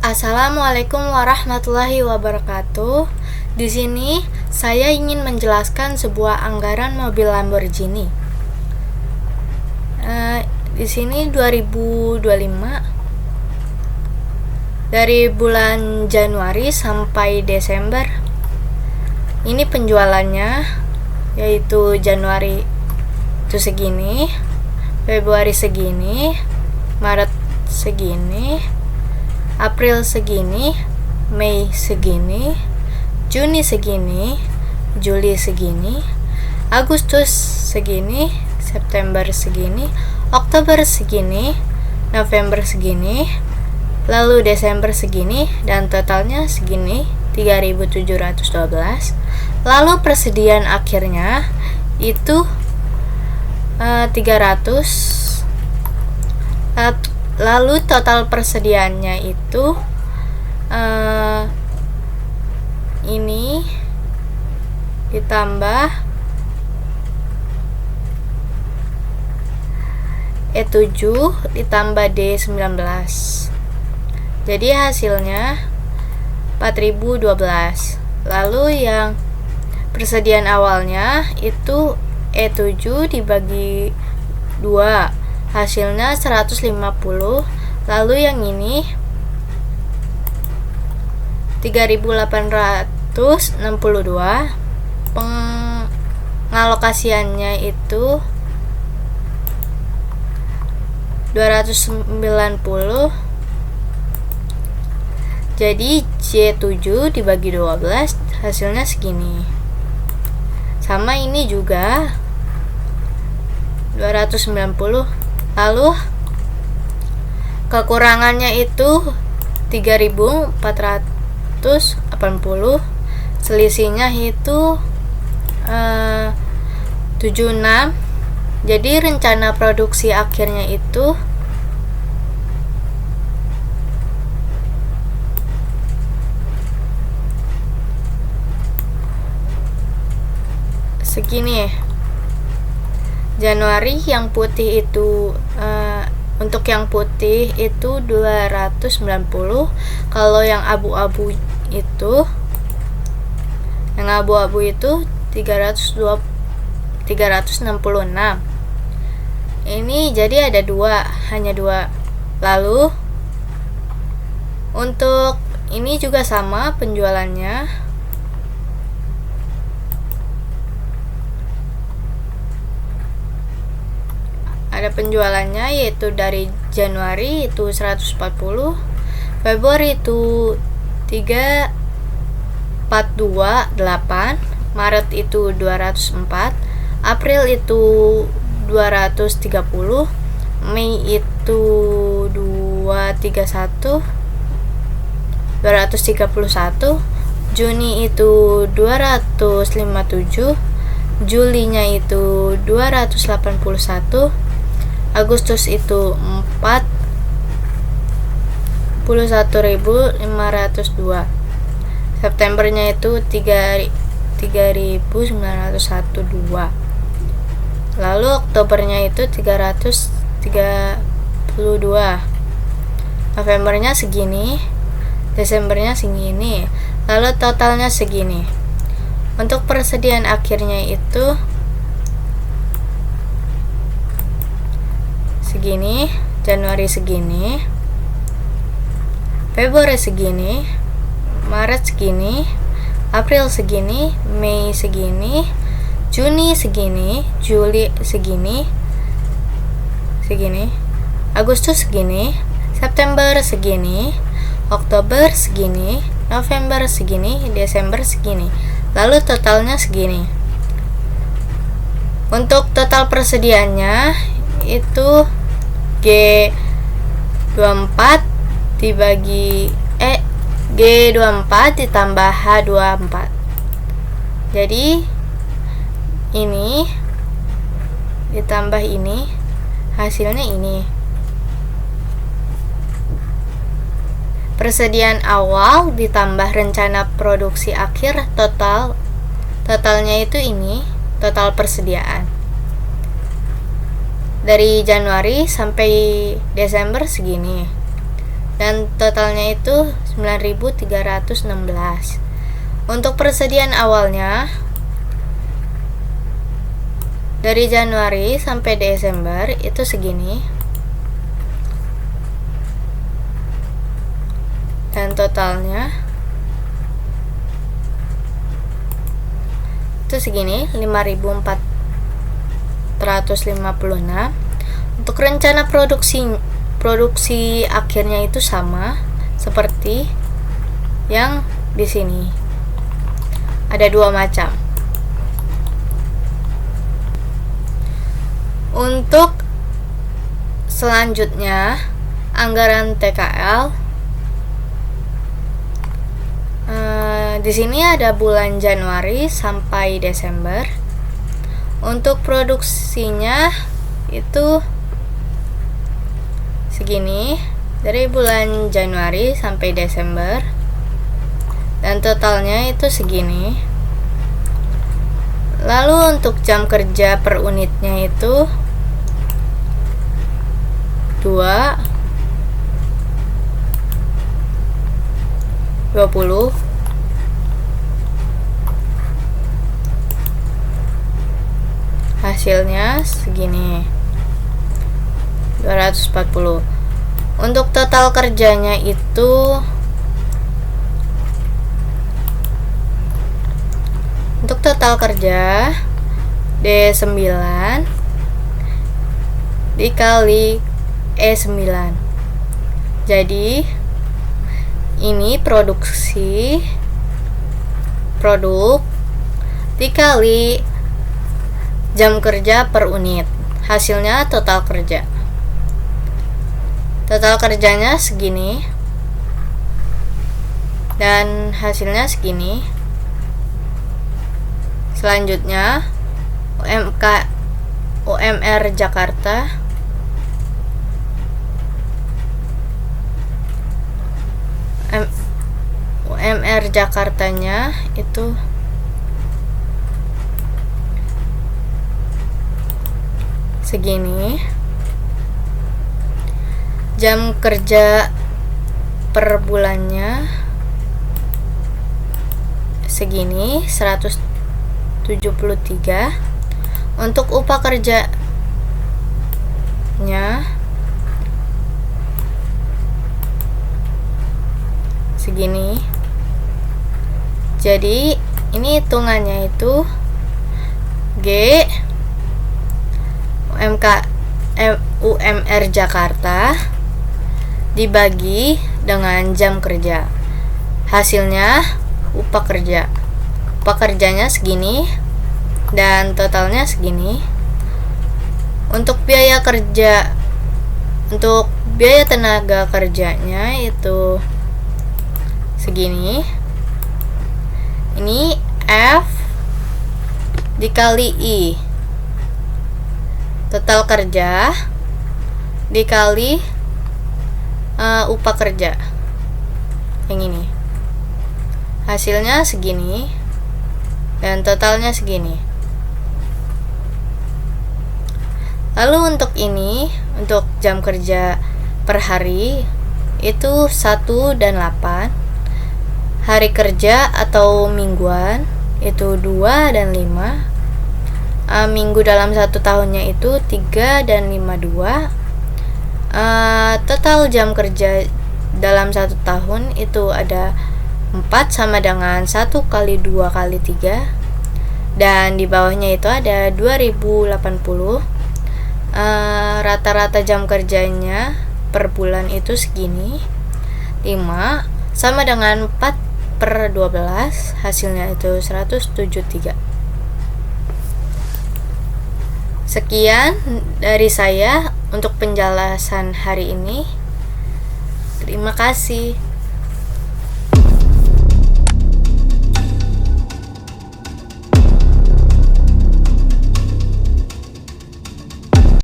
Assalamualaikum warahmatullahi wabarakatuh. Di sini saya ingin menjelaskan sebuah anggaran mobil Lamborghini. Di sini 2025 dari bulan Januari sampai Desember. Ini penjualannya, yaitu Januari itu segini, Februari segini, Maret segini, April segini, Mei segini, Juni segini, Juli segini, Agustus segini, September segini, Oktober segini, November segini, lalu Desember segini, dan totalnya segini 3.712. Lalu persediaan akhirnya itu 300. Lalu total persediaannya itu ini ditambah E7 ditambah D19. Jadi hasilnya 4.012. Lalu yang persediaan awalnya itu E7 dibagi 2, hasilnya 150. Lalu yang ini 3.862. Pengalokasiannya itu 290. Jadi J7 dibagi 12 hasilnya segini. Sama ini juga 290. Lalu kekurangannya itu 3.480. Selisihnya itu 76. Jadi rencana produksi akhirnya itu segini. Januari yang putih itu untuk yang putih itu 290. Kalau yang abu-abu itu 366. Ini jadi ada hanya dua. Lalu untuk ini juga sama penjualannya. Ada penjualannya, yaitu dari Januari itu 140, Februari itu 3.428, Maret itu 204, April itu 230, Mei itu 231, Juni itu 257, Julinya itu 281, Agustus itu 41.502, Septembernya itu 3.912, lalu Oktobernya itu 332, Novembernya segini, Desembernya segini, lalu totalnya segini. Untuk persediaan akhirnya itu segini, Januari segini, Februari segini, Maret segini, April segini, Mei segini, Juni segini, Juli segini, Agustus segini, September segini, Oktober segini, November segini, Desember segini. Lalu totalnya segini. Untuk total persediaannya itu G24 dibagi G24 ditambah H24. Jadi ini ditambah ini, hasilnya ini. Persediaan awal ditambah rencana produksi akhir, totalnya itu ini, total persediaan. Dari Januari sampai Desember segini. dan totalnya itu 9.316. Untuk persediaan awalnya dari Januari sampai Desember itu segini, dan totalnya itu segini, 5.456. Untuk rencana produksi akhirnya itu sama seperti yang di sini. Ada dua macam. Untuk selanjutnya anggaran TKL, di sini ada bulan Januari sampai Desember. Untuk produksinya itu segini, dari bulan Januari sampai Desember, dan totalnya itu segini. Lalu untuk jam kerja per unitnya itu 20. Hasilnya segini, 240. Untuk total kerjanya itu, untuk total kerja D9 dikali E9. Jadi ini produk dikali jam kerja per unit, hasilnya total kerja. Total kerjanya segini dan hasilnya segini. Selanjutnya UMR Jakarta, UMR Jakartanya itu segini. Jam kerja per bulannya segini, 173. Untuk upah kerjanya segini. Jadi ini hitungannya itu G UMR Jakarta dibagi dengan jam kerja, hasilnya upah kerja. Upah kerjanya segini dan totalnya segini. Untuk biaya tenaga kerjanya itu segini. Ini F dikali I, total kerja dikali upah kerja, yang ini. Hasilnya segini dan totalnya segini. Lalu untuk ini, untuk jam kerja per hari itu 1 dan 8. Hari kerja atau mingguan itu 2 dan 5. Minggu dalam 1 tahunnya itu 3 dan 52. Total jam kerja dalam 1 tahun itu ada 4, sama dengan 1 kali 2 kali 3, dan di bawahnya itu ada 2080. Rata-rata jam kerjanya per bulan itu segini, 5, sama dengan 4/12, hasilnya itu 173. Sekian dari saya untuk penjelasan hari ini. Terima kasih.